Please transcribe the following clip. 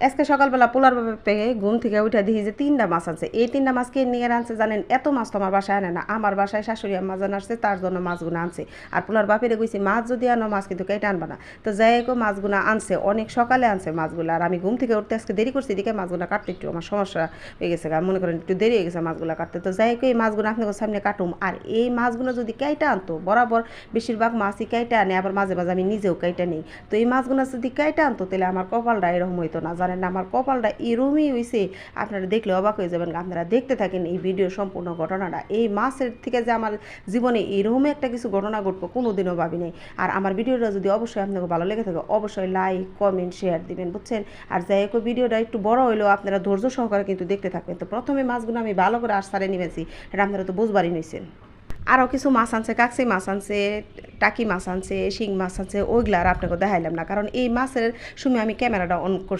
আজকে সকালবেলা পোলার পেয়ে ঘুম থেকে উঠে দেখি যে 3টা মাছ আনছে। এই 3টা মাছ কে নিয়ে আনছে জানেন? এত মাছ তো আমার বাসায় আনে না। আমার বাসায় শাশুড়ি আম্মা জান আসছে, তার জন্য মাছগুলো আনছে। আর পোলার বাপেরে কইছি মাছ যদি আনো মাছ কিন্তু কেটে আনবা না। তো যাই হোক মাছগুলো আনছে, অনেক সকালে আনছে মাছগুলো। আর আমি ঘুম থেকে উঠতে আজকে দেরি করছি, এদিকে মাছগুলো কাটতে একটু আমার সমস্যা হয়ে গেছে, মনে করেন একটু দেরি হয়ে গেছে মাছগুলো কাটতে। তো যাই হোক এই মাছগুলো আপনাদের সামনে কাটুম। আর এই মাছগুলো যদি কেটে আনতো, বরাবর বেশিরভাগ মাছই কেটে আনে, আবার মাঝে মাঝে আমি নিজেও কেটে নিই। তো এই মাছগুলো যদি কেটে আনতো তাহলে আমার কপালটা এরকম হইতো না, জানেন না? আমার কপালটা এরমই হয়েছে, আপনারা দেখলে অবাক হয়ে যাবেন। আপনারা দেখতে থাকেন এই ভিডিও সম্পূর্ণ ঘটনাটা। এই মাছের থেকে যে আমার জীবনে এরকম একটা কিছু ঘটনা ঘটবো কোনোদিনও ভাবি নাই। আর আমার ভিডিওটা যদি অবশ্যই আপনাকে ভালো লেগে থাকে অবশ্যই লাইক কমেন্ট শেয়ার দিবেন, বুঝছেন? আর যাই হোক ভিডিওটা একটু বড় হইলেও আপনারা ধৈর্য সহকারে কিন্তু দেখতে থাকবেন। তো প্রথমে মাছগুলো আমি ভালো করে আসারে নিয়েছি, এটা আপনারা তো বুঝবারই নিয়েছেন। আরও কিছু মাছ আনছে, কাকসি মাছ আনছে, টাকি মাছ আনছে, শিং মাছ আনছে, ওইগুলো আর আপনাকে দেখাইলাম না, কারণ এই মাছের সময় আমি ক্যামেরাটা অন করছি।